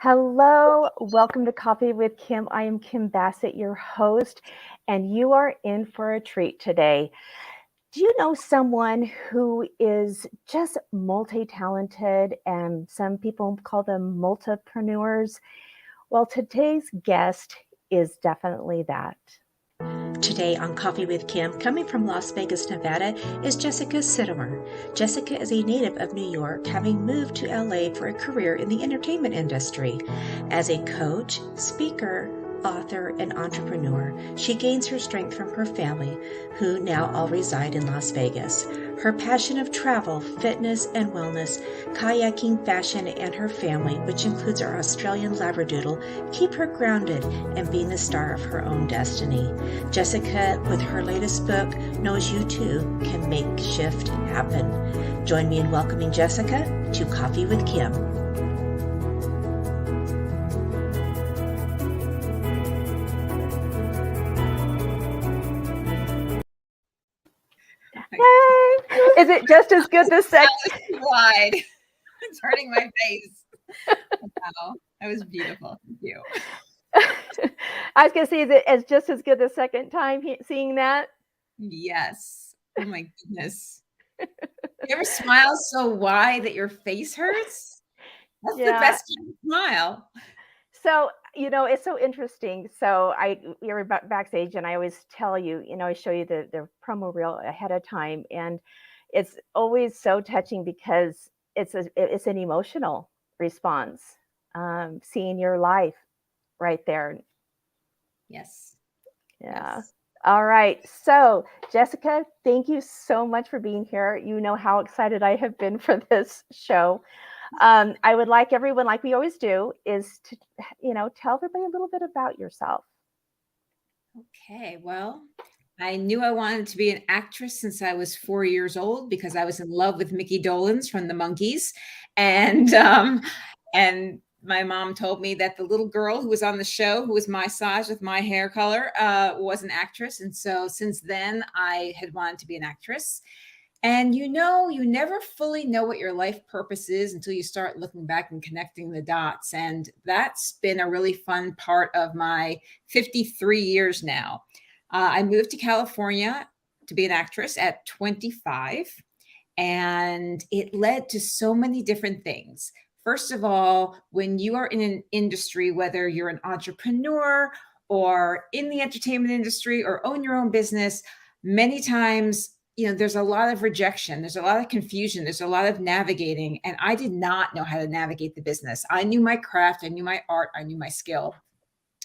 Hello, welcome to Coffee with Kim. I am Kim Bassett, your host, and you are in for a treat today. Do you know someone who is just multi-talented and some people call them multipreneurs? Well, today's guest is definitely that. Today on Coffee with Kim, coming from Las Vegas, Nevada, is Jessica Sitomer. Jessica is a native of New York, having moved to LA for a career in the entertainment industry. As a coach, speaker, author, and entrepreneur, she gains her strength from her family, who now all reside in Las Vegas. Her passion of travel, fitness, and wellness, kayaking, fashion, and her family, which includes our Australian Labradoodle, keep her grounded and being the star of her own destiny. Jessica, with her latest book, knows you too can make shift happen. Join me in welcoming Jessica to Coffee with Kim. Hey, is it just as good this second? Wide. It's hurting my face. Wow, that was beautiful. Thank you. I was going to say, is it just as good the second time seeing that? Yes. Oh my goodness. You ever smile so wide that your face hurts? That's the best kind of smile. So, it's so interesting. So we were backstage and I always tell you, I show you the promo reel ahead of time. And it's always so touching because it's an emotional response, seeing your life right there. Yes. Yeah. Yes. All right. So, Jessica, thank you so much for being here. You know how excited I have been for this show. I would like everyone, like we always do, is to, tell everybody a little bit about yourself. Okay. Well, I knew I wanted to be an actress since I was 4 years old because I was in love with Mickey Dolenz from the Monkees. And my mom told me that the little girl who was on the show, who was my size with my hair color, was an actress. And so since then, I had wanted to be an actress. And you never fully know what your life purpose is until you start looking back and connecting the dots. And that's been a really fun part of my 53 years now. I moved to California to be an actress at 25, and it led to so many different things. First of all, when you are in an industry, whether you're an entrepreneur or in the entertainment industry or own your own business, many times, there's a lot of rejection. There's a lot of confusion. There's a lot of navigating. And I did not know how to navigate the business. I knew my craft. I knew my art. I knew my skill.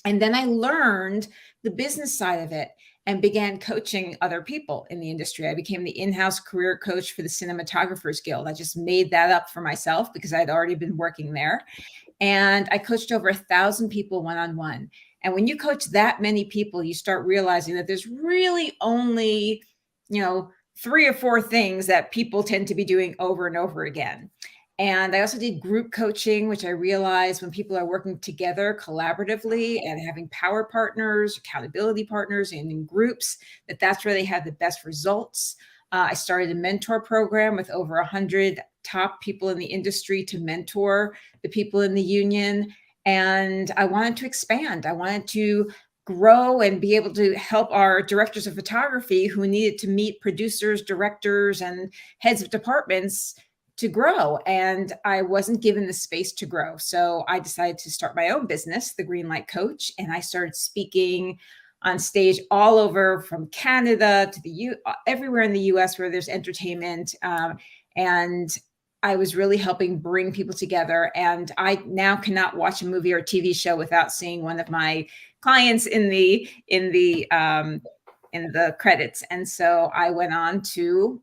And then I learned the business side of it and began coaching other people in the industry. I became the in-house career coach for the Cinematographers Guild. I just made that up for myself because I'd already been working there. And I coached over 1,000 people one-on-one. And when you coach that many people, you start realizing that there's really only, 3 or 4 things that people tend to be doing over and over again. And I also did group coaching, which I realized when people are working together collaboratively and having power partners, accountability partners, and in groups, that's where they have the best results. I started a mentor program with over 100 top people in the industry to mentor the people in the union. And I wanted to expand. I wanted to grow and be able to help our directors of photography who needed to meet producers, directors, and heads of departments to grow. And I wasn't given the space to grow. So I decided to start my own business, the Greenlight Coach. And I started speaking on stage all over from Canada to everywhere in the US where there's entertainment. And I was really helping bring people together. And I now cannot watch a movie or a TV show without seeing one of my clients in the credits. And so I went on to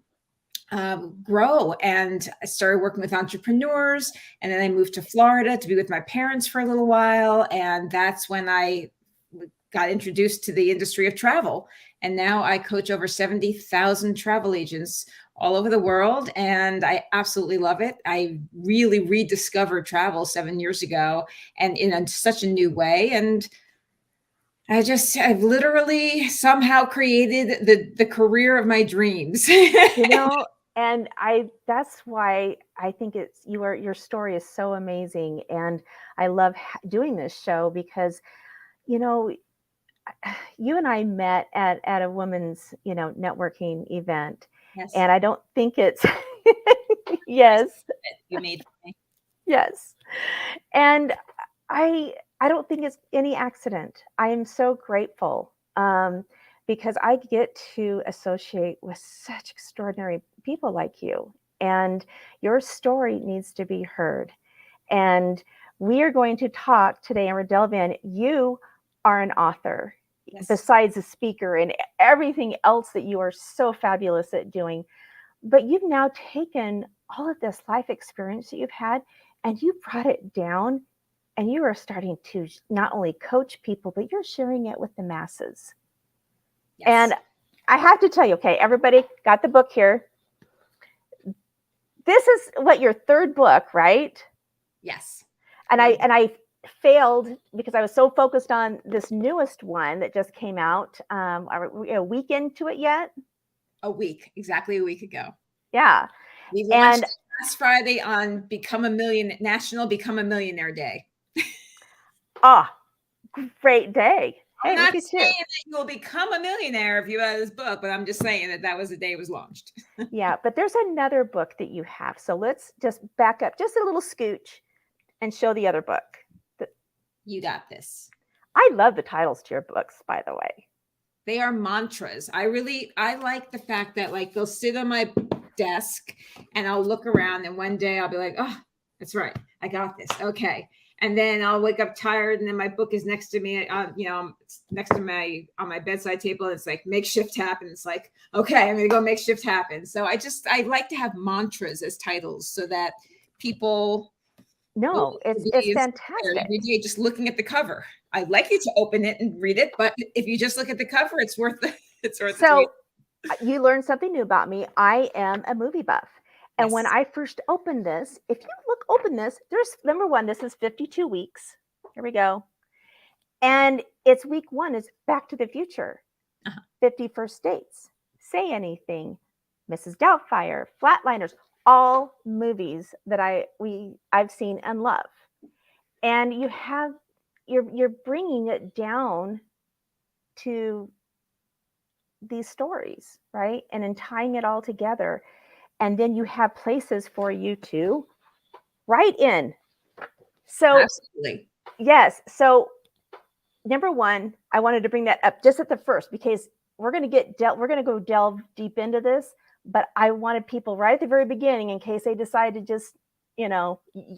grow, and I started working with entrepreneurs. And then I moved to Florida to be with my parents for a little while. And that's when I got introduced to the industry of travel. And now I coach over 70,000 travel agents all over the world. And I absolutely love it. I really rediscovered travel 7 years ago and in such a new way. And I've literally somehow created the career of my dreams. And that's why I think your story is so amazing. And I love doing this show because, you know, you and I met at a women's, networking event. Yes. And I don't think it's, Yes. yes, You made for me. yes. And I don't think it's any accident. I am so grateful because I get to associate with such extraordinary people like you, and your story needs to be heard. And we are going to talk today, and we're delve in. You are an author, Yes. besides a speaker and everything else that you are so fabulous at doing. But you've now taken all of this life experience that you've had and you brought it down, and you are starting to not only coach people, but you're sharing it with the masses. Yes. And I have to tell you, okay, everybody got the book here. This is what, your third book, right? Yes. And I failed because I was so focused on this newest one that just came out. Are we a week into it yet? Exactly a week ago. Yeah. We And launched last Friday on National Become a Millionaire Day. great day. I'm Hey, not look at saying you. that you will become a millionaire if you have this book, but I'm just saying that was the day it was launched. Yeah, but there's another book that you have. So let's just back up just a little scooch and show the other book. You got this. I love the titles to your books, by the way. They are mantras. I like the fact that like they'll sit on my desk and I'll look around and one day I'll be like, oh, that's right. I got this. Okay. And then I'll wake up tired and then my book is next to me, it's next to on my bedside table. And it's like, make shift happen. It's like, okay, I'm going to go make shift happen. So I like to have mantras as titles so that people No, it's fantastic. every day just looking at the cover. I'd like you to open it and read it, but if you just look at the cover, it's worth it's worth So you learned something new about me. I am a movie buff. And Yes. when I first opened this, if you open this, there's number one, this is 52 weeks. Here we go. And it's week one is Back to the Future, 50 First Dates, Say Anything, Mrs. Doubtfire, Flatliners, all movies that I've seen and love. And you're bringing it down to these stories, right? And then tying it all together. And then you have places for you to write in. So Absolutely. yes. So number one, I wanted to bring that up just at the first because we're going to go delve deep into this, but I wanted people right at the very beginning in case they decide to just,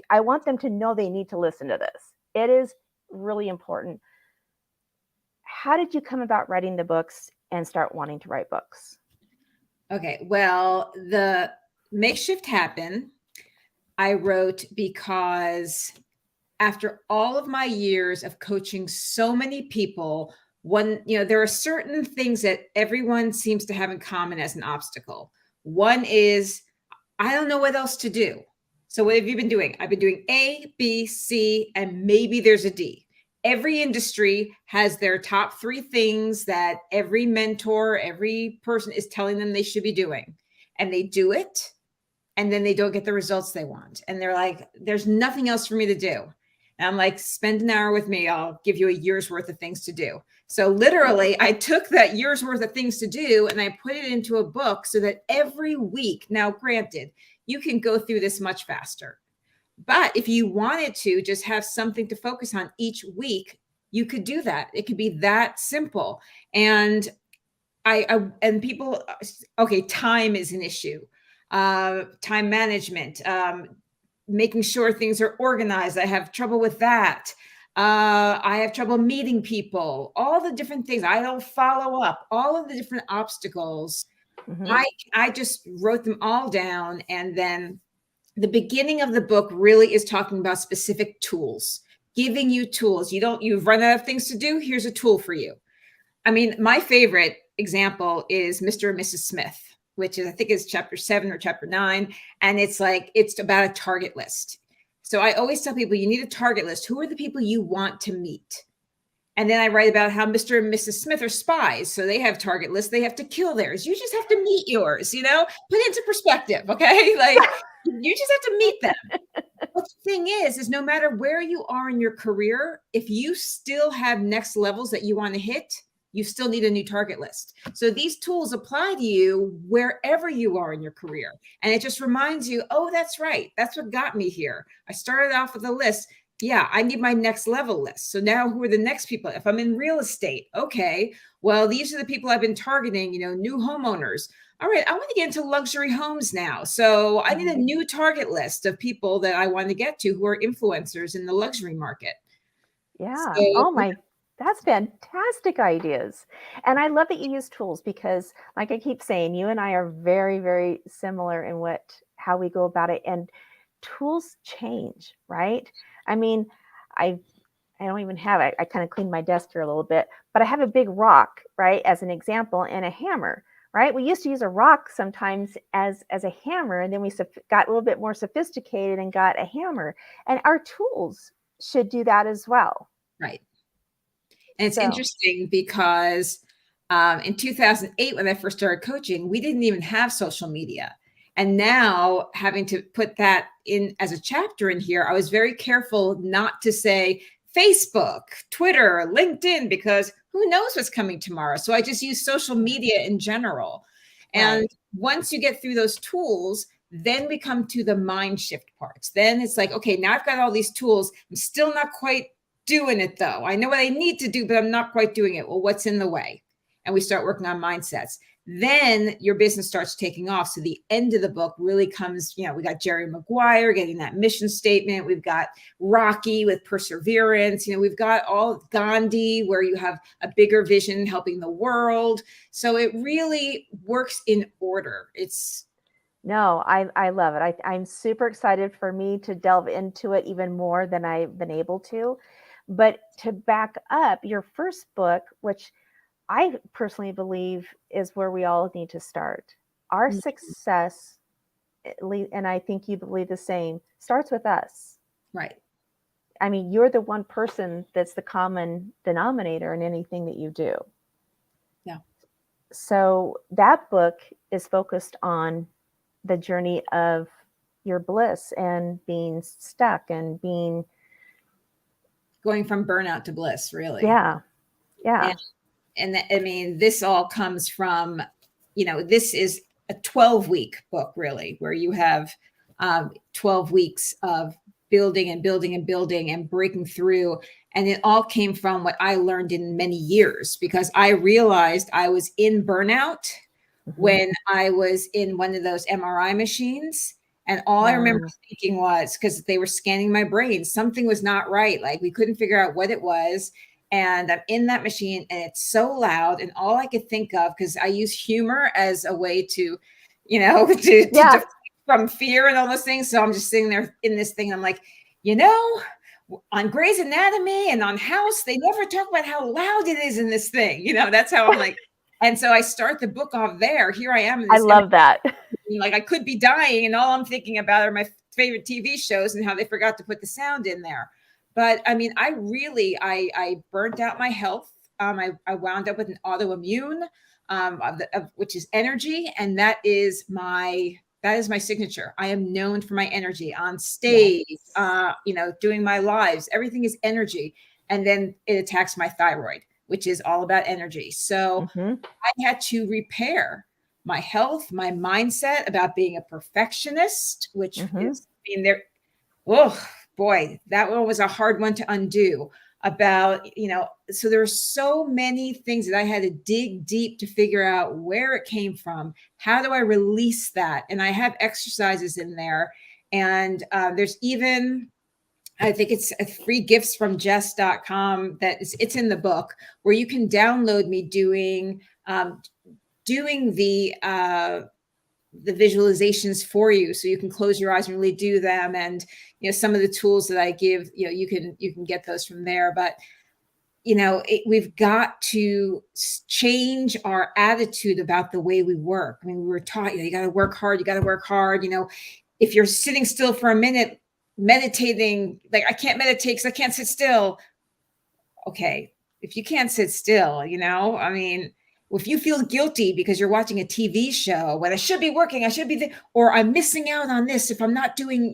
I want them to know they need to listen to this. It is really important. How did you come about writing the books and start wanting to write books? Okay. Well, the Makeshift Happen, I wrote because after all of my years of coaching so many people, there are certain things that everyone seems to have in common as an obstacle. One is, I don't know what else to do. So what have you been doing? I've been doing A, B, C, and maybe there's a D. Every industry has their top 3 things that every mentor, every person is telling them they should be doing. And they do it, and then they don't get the results they want. And they're like, there's nothing else for me to do. And I'm like, spend an hour with me. I'll give you a year's worth of things to do. So literally, I took that year's worth of things to do and I put it into a book so that every week, now granted, you can go through this much faster. But if you wanted to just have something to focus on each week, you could do that. It could be that simple. And and people, okay, time is an issue. Time management, making sure things are organized. I have trouble with that. I have trouble meeting people, all the different things. I don't follow up, all of the different obstacles. Mm-hmm. I just wrote them all down. And then the beginning of the book really is talking about specific tools, giving you tools. You've run out of things to do. Here's a tool for you. I mean, my favorite example is Mr. and Mrs. Smith, which is, I think is chapter 7 or chapter 9. And it's about a target list. So I always tell people you need a target list. Who are the people you want to meet? And then I write about how Mr. and Mrs. Smith are spies. So they have target lists. They have to kill theirs. You just have to meet yours, you know, put it into perspective. Okay. Like you just have to meet them. But the thing is no matter where you are in your career, if you still have next levels that you want to hit, you still need a new target list. So these tools apply to you wherever you are in your career. And it just reminds you, oh, that's right. That's what got me here. I started off with a list. Yeah, I need my next level list. So now who are the next people? If I'm in real estate, okay, well, these are the people I've been targeting, new homeowners. All right, I want to get into luxury homes now. So I need a new target list of people that I want to get to who are influencers in the luxury market. Yeah. So, Oh my, that's fantastic ideas. And I love that you use tools because, like I keep saying, you and I are very, very similar in how we go about it. And tools change, right? I mean, I I don't even have I kind of cleaned my desk here a little bit, but I have a big rock, right, as an example, and a hammer, right? We used to use a rock sometimes as a hammer, and then we got a little bit more sophisticated and got a hammer. And our tools should do that as well. right. And it's So, interesting because in 2008, when I first started coaching, we didn't even have social media. And now, having to put that in as a chapter in here, I was very careful not to say Facebook, Twitter, LinkedIn, because who knows what's coming tomorrow. So I just use social media in general. And right. once you get through those tools, then we come to the mind shift parts. Then it's like, okay, now I've got all these tools. I'm still not quite doing it though. I know what I need to do, but I'm not quite doing it. Well, what's in the way? And we start working on mindsets. Then your business starts taking off. So the end of the book really comes, we got Jerry Maguire getting that mission statement. We've got Rocky with perseverance. We've got all Gandhi, where you have a bigger vision helping the world. So it really works in order. No, I love it. I'm super excited for me to delve into it even more than I've been able to. But to back up, your first book, which I personally believe is where we all need to start. Our success, and I think you believe the same, starts with us. Right. I mean, you're the one person that's the common denominator in anything that you do. Yeah. So that book is focused on the journey of your bliss and being stuck and being going from burnout to bliss, really. Yeah. I mean, this all comes from, this is a 12-week book, really, where you have 12 weeks of building and building and building and breaking through. And it all came from what I learned in many years, because I realized I was in burnout when I was in one of those MRI machines. And all I remember thinking was, because they were scanning my brain, something was not right. Like we couldn't figure out what it was. And I'm in that machine and it's so loud. And all I could think of, because I use humor as a way to, to from fear and all those things. So I'm just sitting there in this thing. And I'm like, on Grey's Anatomy and on House, they never talk about how loud it is in this thing. That's how I'm like. And so I start the book off there. Here I am. I love that. Like I could be dying and all I'm thinking about are my favorite TV shows and how they forgot to put the sound in there. But I mean, I burnt out my health. I wound up with an autoimmune, which is energy. And that is my signature. I am known for my energy on stage, doing my lives. Everything is energy. And then it attacks my thyroid, which is all about energy. So I had to repair my health, my mindset about being a perfectionist, which is, oh boy, that one was a hard one to undo. So there's so many things that I had to dig deep to figure out where it came from. How do I release that? And I have exercises in there. And there's even, I think it's a free gifts from jess.com it's in the book, where you can download me doing the visualizations for you, so you can close your eyes and really do them. And some of the tools that I give, you can get those from there. But we've got to change our attitude about the way we work. I mean, we were taught, you got to work hard. You got to work hard. If you're sitting still for a minute, meditating, like I can't meditate because I can't sit still. Okay, if you can't sit still, I mean, if you feel guilty because you're watching a TV show when I should be working, I should be or I'm missing out on this if I'm not doing,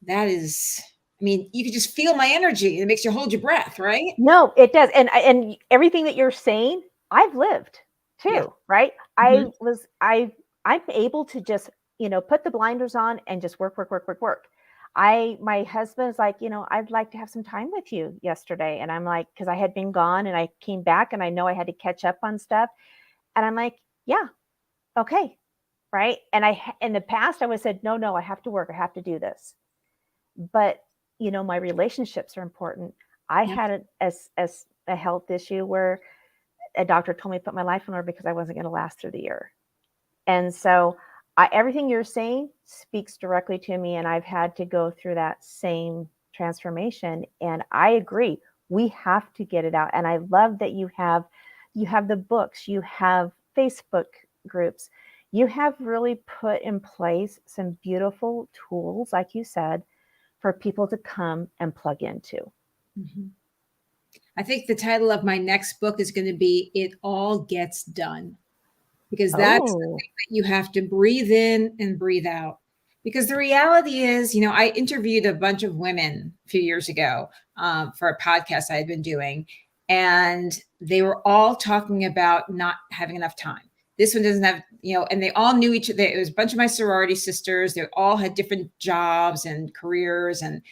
that is, I mean, you can just feel my energy. It makes you hold your breath, right? No, it does. And everything that you're saying, I've lived Yeah. too, right? Mhm. I'm able to just, put the blinders on and just work, work, work, work, work. My husband's like, I'd like to have some time with you yesterday. And I'm like, because I had been gone and I came back and I know I had to catch up on stuff. And I'm like, yeah, okay. Right. And in the past, I would have said, no, I have to work. I have to do this. But, my relationships are important. I Yep. had a health issue where a doctor told me to put my life in order because I wasn't going to last through the year. And so everything you're saying speaks directly to me. And I've had to go through that same transformation. And I agree. We have to get it out. And I love that you have the books, you have Facebook groups, you have really put in place some beautiful tools, like you said, for people to come and plug into. Mhm. I think the title of my next book is going to be It All Gets Done, because that's the Oh, thing that you have to breathe in and breathe out. Because the reality is, I interviewed a bunch of women a few years ago for a podcast I had been doing, and they were all talking about not having enough time. This one doesn't have, and they all knew each other. It was a bunch of my sorority sisters. They all had different jobs and careers, and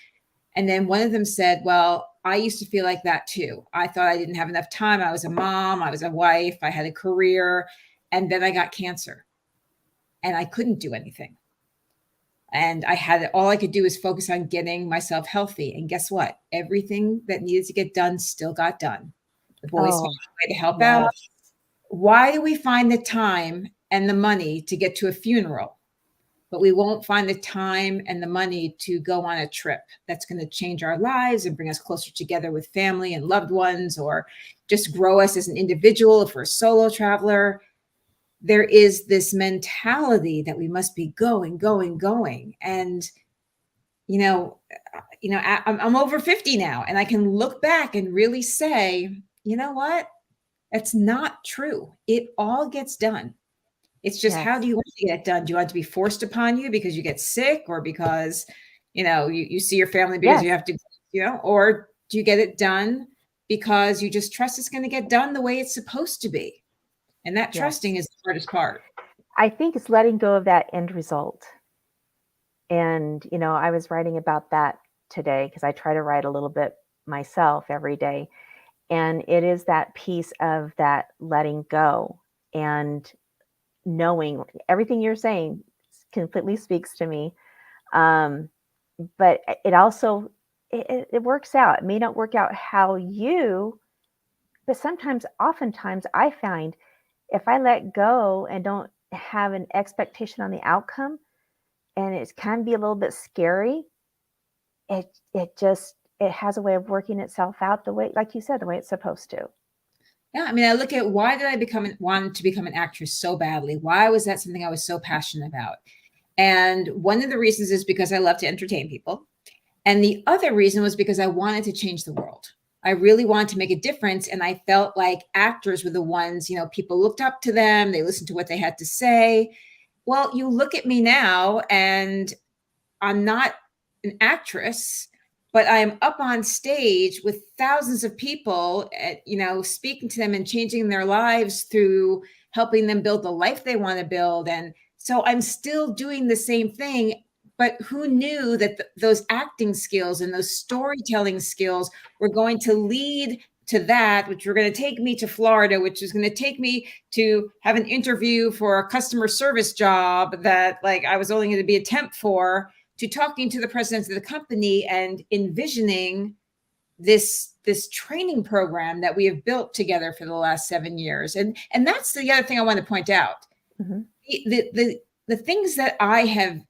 then one of them said, well, I used to feel like that too. I thought I didn't have enough time. I was a mom, I was a wife, I had a career, and then I got cancer and I couldn't do anything. And all I could do was focus on getting myself healthy. And guess what? Everything that needed to get done still got done. The boys found oh, a way to help out. yes, Why do we find the time and the money to get to a funeral, but we won't find the time and the money to go on a trip that's going to change our lives and bring us closer together with family and loved ones, or just grow us as an individual if we're a solo traveler? There is this mentality that we must be going, going, going. And, you know, I'm over 50 now, and I can look back and really say, you know what? That's not true. It all gets done. It's just, how yes, do you want to get it done? Do you want it to be forced upon you because you get sick, or because, you see your family because you yes, have to, or do you get it done because you just trust it's going to get done the way it's supposed to be? And that yes. trusting is the hardest part. I think it's letting go of that end result. And, I was writing about that today because I try to write a little bit myself every day. And it is that piece of that letting go and knowing everything you're saying completely speaks to me. Um, but it also it works out. It may not work out how but oftentimes I find if I let go and don't have an expectation on the outcome, and it can be a little bit scary, it has a way of working itself out the way, like you said, the way it's supposed to. Yeah, I mean, I look at, why did I want to become an actress so badly? Why was that something I was so passionate about? And one of the reasons is because I love to entertain people. And the other reason was because I wanted to change the world. I really wanted to make a difference. And I felt like actors were the ones, people looked up to them, they listened to what they had to say. Well, you look at me now, and I'm not an actress, but I am up on stage with thousands of people, speaking to them and changing their lives through helping them build the life they want to build. And so I'm still doing the same thing. But who knew that those acting skills and those storytelling skills were going to lead to that, which were going to take me to Florida, which was going to take me to have an interview for a customer service job that, like, I was only going to be a temp for, to talking to the presidents of the company and envisioning this training program that we have built together for the last 7 years. And that's the other thing I want to point out. Mhm. The things that I have,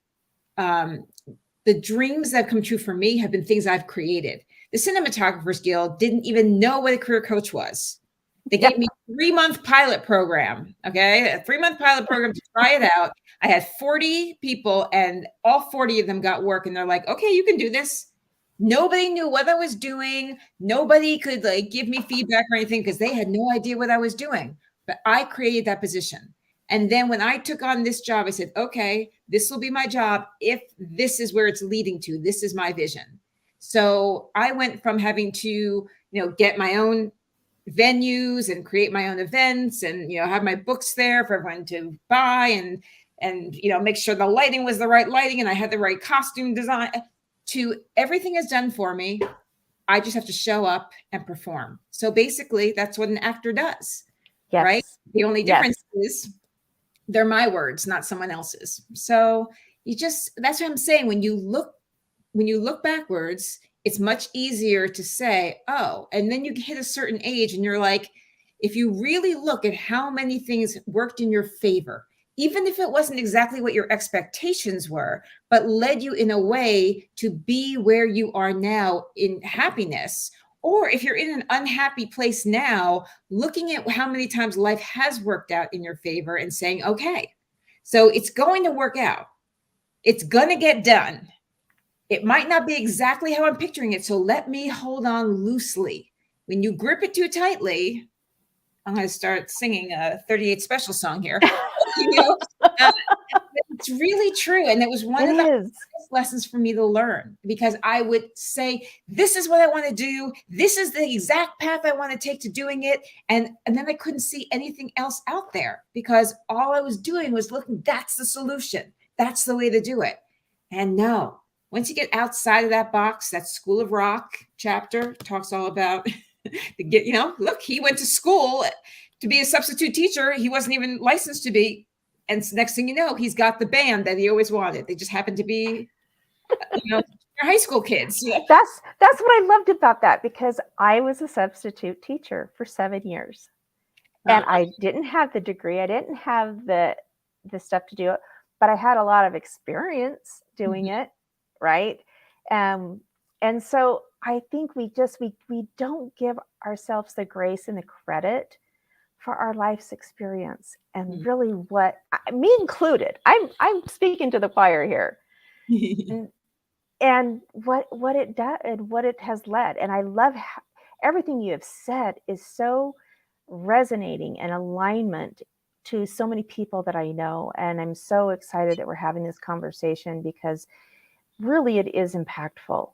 the dreams that have come true for me have been things I've created. The Cinematographers Guild didn't even know what a career coach was. They Yeah. gave me a 3-month pilot program. Okay. A 3-month pilot program to try it out. I had 40 people, and all 40 of them got work. And they're like, okay, you can do this. Nobody knew what I was doing. Nobody could like give me feedback or anything because they had no idea what I was doing. But I created that position. And then when I took on this job, I said, okay, this will be my job if this is where it's leading to. This is my vision. So I went from having to, get my own venues and create my own events and, have my books there for everyone to buy and make sure the lighting was the right lighting and I had the right costume design, to everything is done for me. I just have to show up and perform. So basically, that's what an actor does, right? Yes. The only Yes. difference is they're my words, not someone else's. So that's what I'm saying. When you look backwards, it's much easier to say, oh, and then you hit a certain age and you're like, if you really look at how many things worked in your favor, even if it wasn't exactly what your expectations were, but led you in a way to be where you are now in happiness. Or if you're in an unhappy place now, looking at how many times life has worked out in your favor and saying, okay, so it's going to work out. It's going to get done. It might not be exactly how I'm picturing it. So let me hold on loosely. When you grip it too tightly, I'm going to start singing a 38 Special song here. It's really true. And it was one of the hardest lessons for me to learn, because I would say, this is what I want to do. This is the exact path I want to take to doing it. And then I couldn't see anything else out there because all I was doing was looking, that's the solution. That's the way to do it. And no, once you get outside of that box, that School of Rock chapter talks all about look, he went to school to be a substitute teacher. He wasn't even licensed to be. And next thing you know, he's got the band that he always wanted. They just happened to be, high school kids. That's what I loved about that, because I was a substitute teacher for 7 years. And I didn't have the degree. I didn't have the stuff to do it, but I had a lot of experience doing it, right? And so I think we don't give ourselves the grace and the credit for our life's experience, and really what me included. I'm speaking to the choir here, and what it does and what it has led. And I love everything you have said is so resonating and alignment to so many people that I know. And I'm so excited that we're having this conversation, because really it is impactful,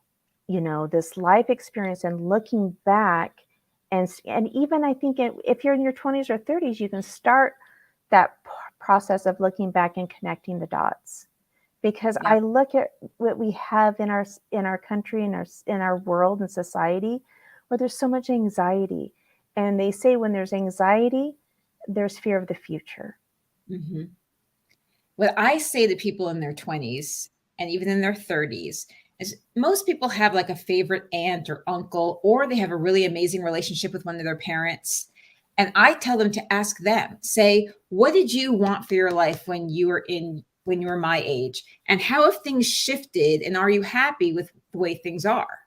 this life experience and looking back. And even I think if you're in your 20s or 30s, you can start that process of looking back and connecting the dots. Because I look at what we have in our country, in our world and society, where there's so much anxiety. And they say when there's anxiety, there's fear of the future. Mm-hmm. What I say to people in their 20s and even in their 30s is most people have like a favorite aunt or uncle, or they have a really amazing relationship with one of their parents. And I tell them to ask them, say, what did you want for your life when you were my age? And how have things shifted? And are you happy with the way things are?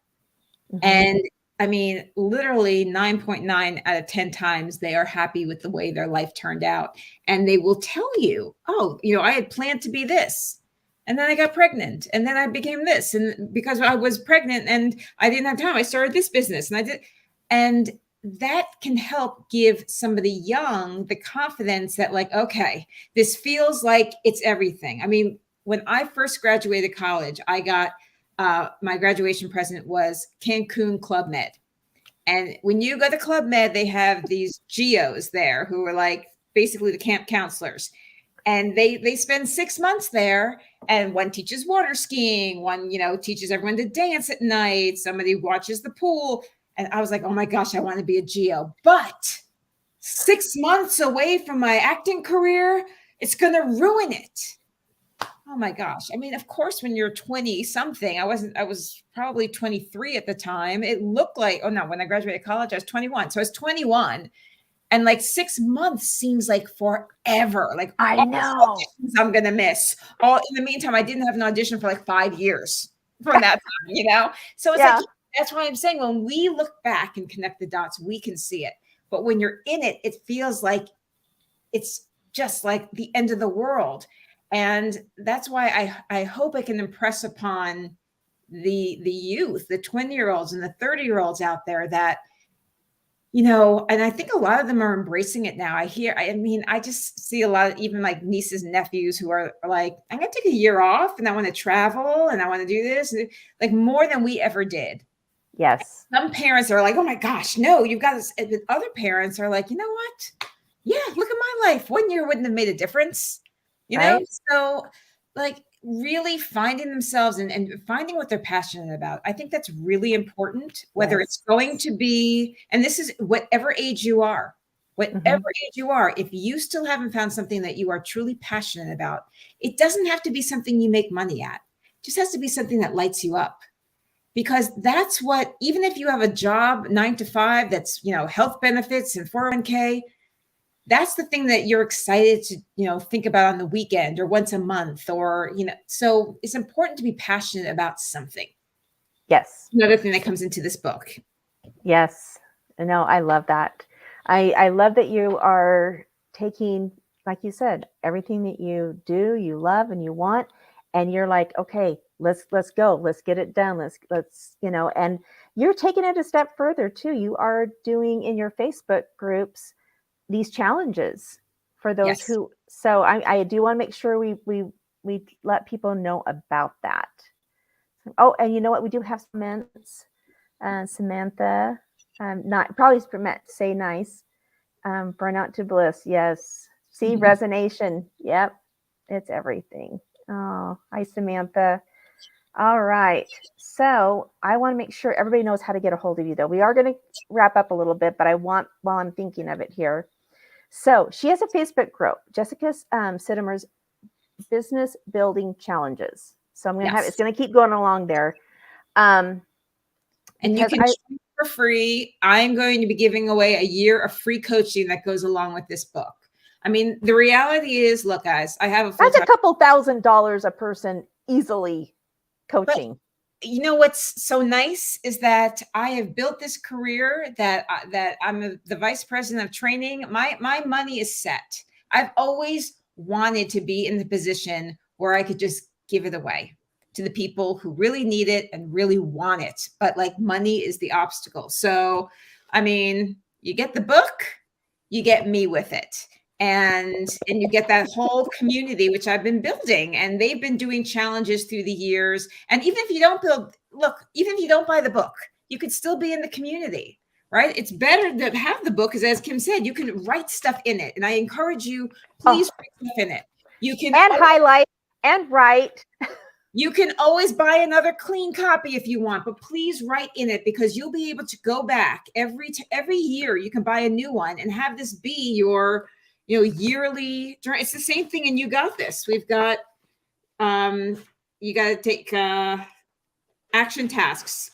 Mm-hmm. And I mean, literally 9.9 out of 10 times they are happy with the way their life turned out. And they will tell you, oh, I had planned to be this. And then I got pregnant, and then I became this. And because I was pregnant and I didn't have time, I started this business and I did. And that can help give somebody young the confidence that, like, okay, this feels like it's everything. I mean, when I first graduated college, I got my graduation present was Cancun Club Med. And when you go to Club Med, they have these geos there who are like basically the camp counselors. And they spend 6 months there, and one teaches water skiing, one, teaches everyone to dance at night. Somebody watches the pool. And I was like, oh my gosh, I want to be a geo. But 6 months away from my acting career, it's going to ruin it. Oh my gosh. I mean, of course, when you're 20 something, I was probably 23 at the time. It looked like, oh no, when I graduated college, I was 21. So I was 21. And like 6 months seems like forever. Like, I know I'm going to miss. All in the meantime, I didn't have an audition for like 5 years from that time, So it's like, that's why I'm saying when we look back and connect the dots, we can see it. But when you're in it, it feels like it's just like the end of the world. And that's why I hope I can impress upon the youth, the 20-year-olds and the 30-year-olds out there that, and I think a lot of them are embracing it now. I just see a lot of even like nieces and nephews who are like, I'm going to take a year off and I want to travel and I want to do this, and like more than we ever did. Yes. Some parents are like, oh my gosh, no, you've got this. And other parents are like, you know what? Yeah, look at my life. 1 year wouldn't have made a difference, Right. So like really finding themselves and finding what they're passionate about. I think that's really important, whether Yes. it's going to be, and this is whatever age you are, age you are, if you still haven't found something that you are truly passionate about, it doesn't have to be something you make money at. It just has to be something that lights you up. Because that's what, even if you have a job 9 to 5, that's, health benefits and 401k, that's the thing that you're excited to, think about on the weekend or once a month or, so it's important to be passionate about something. Yes. Another thing that comes into this book. Yes. No, I love that. I love that you are taking, like you said, everything that you do, you love and you want, and you're like, okay, let's go, let's get it done. Let's, and you're taking it a step further too. You are doing in your Facebook groups these challenges for those Yes. who, so I do want to make sure we let people know about that. Oh, and you know what? We do have comments. Samantha, not probably meant to say nice. Burnout to bliss. Yes. See, resonation. Yep. It's everything. Oh, hi, Samantha. All right. So I want to make sure everybody knows how to get a hold of you, though. We are going to wrap up a little bit, but I want, while I'm thinking of it here. So she has a Facebook group, Jessica Sitomer's Business Building Challenges. So I'm going to have, it's going to keep going along there. And you can for free. I'm going to be giving away a year of free coaching that goes along with this book. I mean, the reality is, look, guys, I have that's a couple $1,000s a person easily coaching. But you know what's so nice is that I have built this career that I'm the vice president of training. My money is set. I've always wanted to be in the position where I could just give it away to the people who really need it and really want it. But like money is the obstacle. So, I mean, you get the book, you get me with it. And you get that whole community, which I've been building, and they've been doing challenges through the years. And even if you don't even if you don't buy the book, you could still be in the community, right? It's better to have the book because, as Kim said, you can write stuff in it. And I encourage you, please write stuff in it. You can highlight and write. You can always buy another clean copy if you want, but please write in it because you'll be able to go back every year. You can buy a new one and have this be your yearly. It's the same thing in You Got This. We've got you got to take action tasks,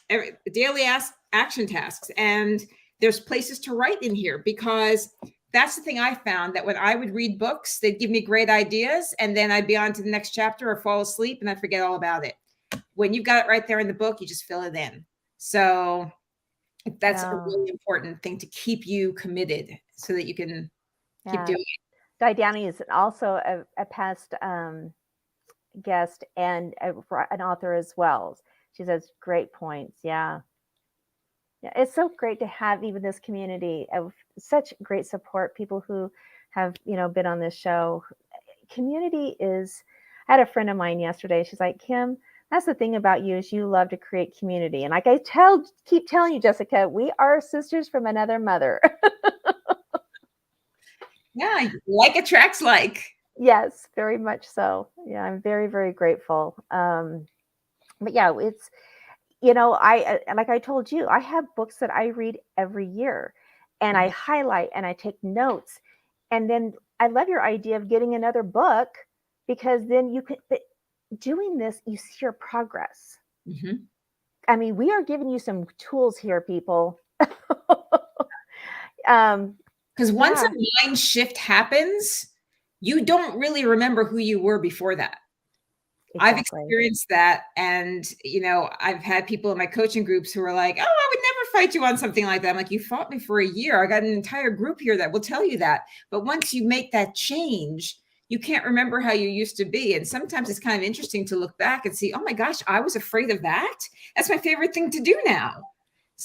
daily action tasks, and there's places to write in here because that's the thing I found, that when I would read books, they'd give me great ideas and then I'd be on to the next chapter or fall asleep and I'd forget all about it. When you've got it right there in the book, you just fill it in. So that's a really important thing to keep you committed so that you can keep doing it. Diane is also a past guest and an author as well. She says great points. Yeah, it's so great to have even this community of such great support, people who have been on this show. Community is, I had a friend of mine yesterday, she's like, Kim, that's the thing about you, is you love to create community. And like I keep telling you, Jessica, we are sisters from another mother. Yeah, like attracts like. Yes, very much so. Yeah, I'm very, very grateful. But yeah, it's, I, like I told you, I have books that I read every year and I highlight and I take notes. And then I love your idea of getting another book, because then you can, doing this, you see your progress. Mm-hmm. I mean, we are giving you some tools here, people. Because once a mind shift happens, you don't really remember who you were before that. Exactly. I've experienced that. And, I've had people in my coaching groups who are like, oh, I would never fight you on something like that. I'm like, you fought me for a year. I got an entire group here that will tell you that. But once you make that change, you can't remember how you used to be. And sometimes it's kind of interesting to look back and see, oh my gosh, I was afraid of that. That's my favorite thing to do now.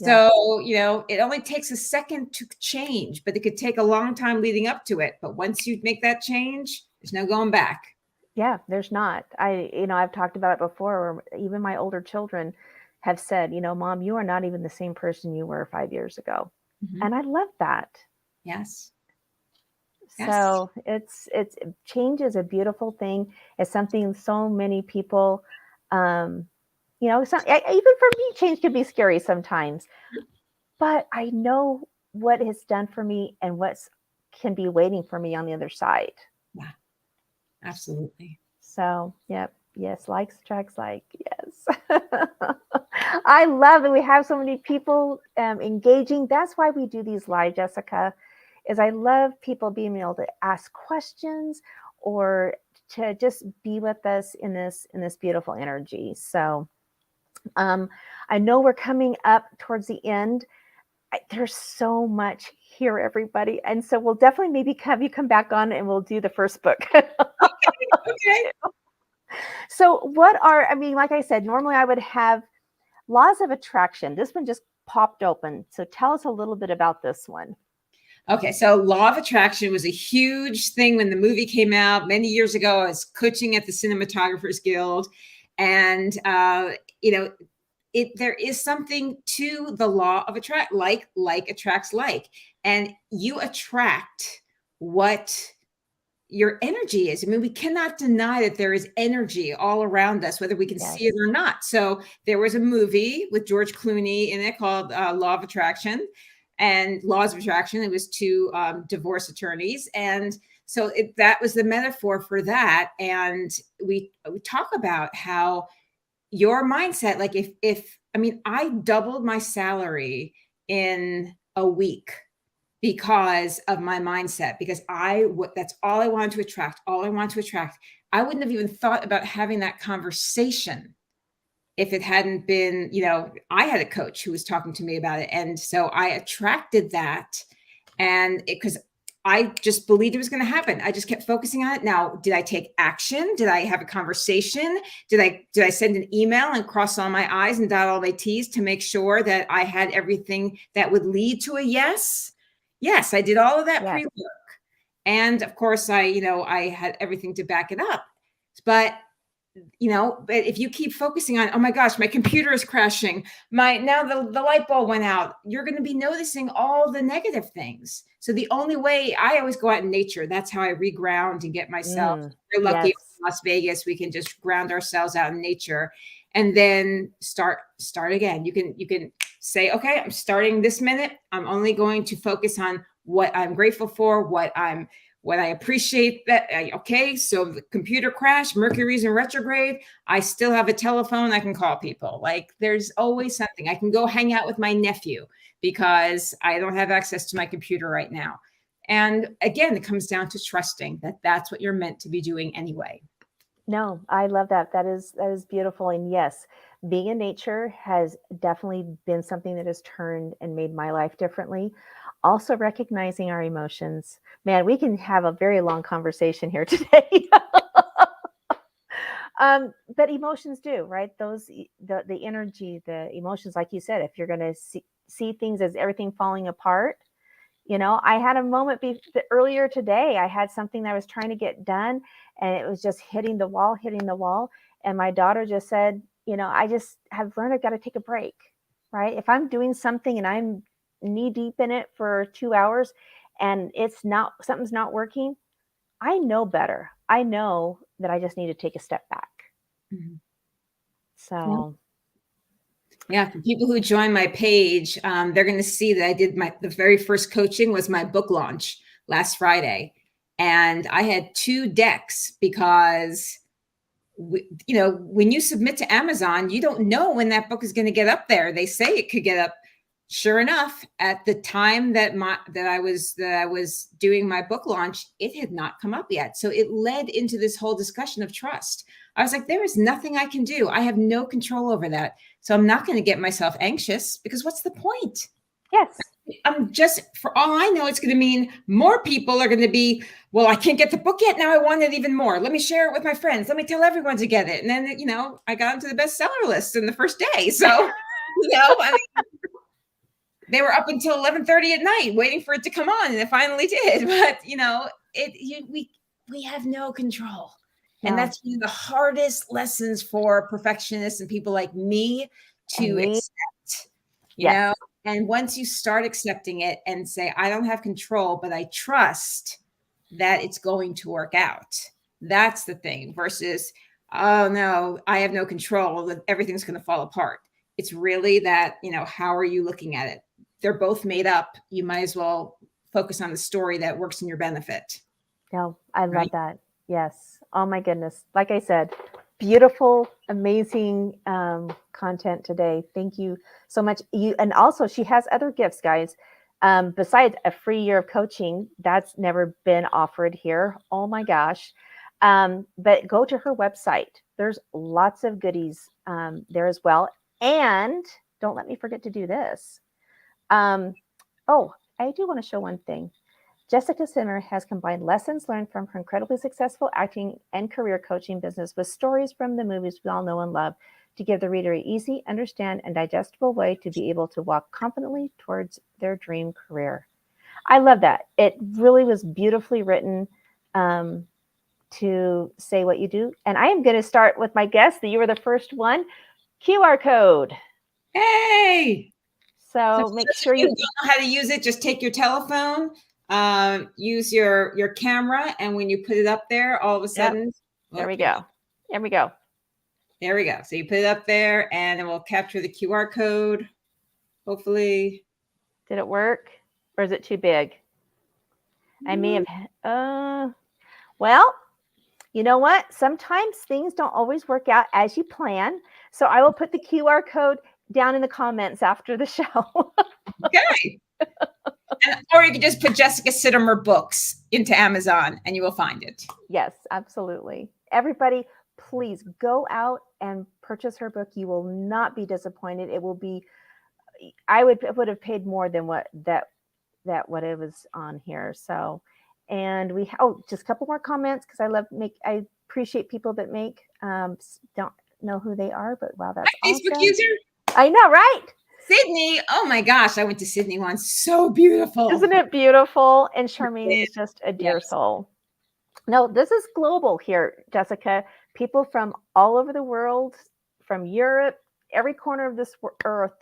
Yes. So, it only takes a second to change, but it could take a long time leading up to it. But once you make that change, there's no going back. Yeah, there's not. I've talked about it before, where even my older children have said, Mom, you are not even the same person you were 5 years ago. Mm-hmm. And I love that. Yes. So change is a beautiful thing. It's something so many people, even for me, change can be scary sometimes. But I know what it's done for me and what's can be waiting for me on the other side. Yeah, absolutely. So, yep. Yes, likes attracts like. Yes. I love that we have so many people engaging. That's why we do these live, Jessica, is I love people being able to ask questions or to just be with us in this beautiful energy. So I know we're coming up towards the end. There's so much here, everybody. And so we'll definitely maybe have you come back on and we'll do the first book. Okay. So like I said, normally I would have laws of attraction. This one just popped open. So tell us a little bit about this one. Okay, so law of attraction was a huge thing when the movie came out many years ago. I was coaching at the Cinematographers Guild, and there is something to the law of attract, like attracts like, and you attract what your energy is. I mean, we cannot deny that there is energy all around us, whether we can see it or not. So there was a movie with George Clooney in it called Law of Attraction and Laws of Attraction. It was two divorce attorneys. And so that was the metaphor for that. And we talk about how your mindset, like I doubled my salary in a week because of my mindset, because that's all I wanted to attract. All I want to attract. I wouldn't have even thought about having that conversation if it hadn't been, I had a coach who was talking to me about it. And so I attracted that, and because I just believed it was going to happen. I just kept focusing on it. Now, did I take action? Did I have a conversation? Did I send an email and cross all my I's and dot all my T's to make sure that I had everything that would lead to a yes? Yes, I did all of that pre-work. And of course, I had everything to back it up. But if you keep focusing on, oh my gosh, my computer is crashing, now the light bulb went out, you're going to be noticing all the negative things. So the only way, I always go out in nature. That's how I reground and get myself. We're lucky in Las Vegas, we can just ground ourselves out in nature and then start again. You can say, okay, I'm starting this minute. I'm only going to focus on what I'm grateful for, what I appreciate that. Okay, so the computer crashed, Mercury's in retrograde. I still have a telephone. I can call people. Like there's always something. I can go hang out with my nephew because I don't have access to my computer right now. And again, it comes down to trusting that that's what you're meant to be doing anyway. No, I love that. That is beautiful. And yes, being in nature has definitely been something that has turned and made my life differently. Also recognizing our emotions. Man, we can have a very long conversation here today. But emotions do, right? The energy, the emotions, like you said, if you're going to see things as everything falling apart, I had a moment earlier today. I had something that I was trying to get done and it was just hitting the wall. And my daughter just said, I just have learned I've got to take a break, right? If I'm doing something and I'm knee deep in it for 2 hours and something's not working, I know better. I know that I just need to take a step back. Mm-hmm. So. Yeah, for people who join my page, they're going to see that I did the very first coaching was my book launch last Friday. And I had 2 decks because, when you submit to Amazon, you don't know when that book is going to get up there. They say it could get up. Sure enough, at the time that I was doing my book launch, it had not come up yet. So it led into this whole discussion of trust. I was like, there is nothing I can do. I have no control over that. So I'm not going to get myself anxious because what's the point? Yes. I'm just, for all I know, it's going to mean more people are going to be, well, I can't get the book yet. Now I want it even more. Let me share it with my friends. Let me tell everyone to get it. And then, I got onto the bestseller list in the first day. So, I mean, they were up until 11:30 at night waiting for it to come on, and it finally did. But, we have no control. No. And that's one of the hardest lessons for perfectionists and people like me to accept, Yes. And once you start accepting it and say, I don't have control, but I trust that it's going to work out. That's the thing versus, oh no, I have no control, that everything's going to fall apart. It's really that, how are you looking at it? They're both made up. You might as well focus on the story that works in your benefit. No, I love that. Yes. Oh my goodness. Like I said, beautiful, amazing content today. Thank you so much. And also she has other gifts, guys. Besides a free year of coaching, that's never been offered here. Oh my gosh. But go to her website. There's lots of goodies there as well. And don't let me forget to do this. I do want to show one thing. Jessica Sitomer has combined lessons learned from her incredibly successful acting and career coaching business with stories from the movies we all know and love to give the reader an easy, understand, and digestible way to be able to walk confidently towards their dream career. I love that. It really was beautifully written to say what you do. And I am going to start with my guess that you were the first one. QR code. Hey! So make sure you don't know how to use it. Just take your telephone, use your camera, and when you put it up there, all of a sudden, there we go. There we go. There we go. So you put it up there, and it will capture the QR code. Hopefully, did it work, or is it too big? I may have. Well, you know what? Sometimes things don't always work out as you plan. So I will put the QR code down in the comments after the show. Okay. Or you can just put Jessica Sitomer books into Amazon and you will find it. Yes, absolutely. Everybody, please go out and purchase her book. You will not be disappointed. It will be, I would have paid more than what what it was on here. So, and we, just a couple more comments because I appreciate people that make, don't know who they are, but wow, that's my awesome. Facebook user. I know, right? Sydney. Oh my gosh. I went to Sydney once. So beautiful. Isn't it beautiful? And Charmaine is just a dear soul. No, this is global here, Jessica. People from all over the world, from Europe, every corner of this earth,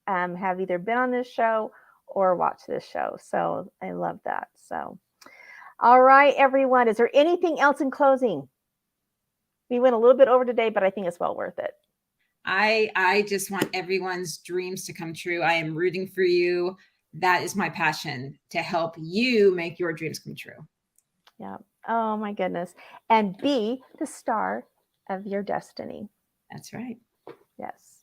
have either been on this show or watched this show. So I love that. So, all right, everyone. Is there anything else in closing? We went a little bit over today, but I think it's well worth it. I just want everyone's dreams to come true. I am rooting for you. That is my passion, to help you make your dreams come true. Yeah. Oh my goodness. And be the star of your destiny. That's right. Yes.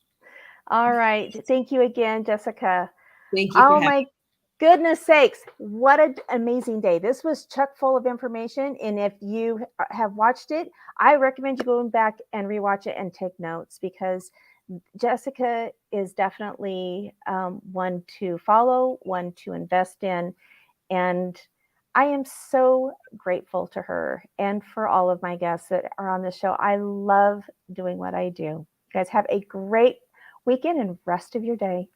All right. Thank you again, Jessica. Thank you. Oh my goodness sakes. What an amazing day. This was chock full of information. And if you have watched it, I recommend you going back and rewatch it and take notes, because Jessica is definitely one to follow, one to invest in. And I am so grateful to her and for all of my guests that are on the show. I love doing what I do. You guys have a great weekend and rest of your day.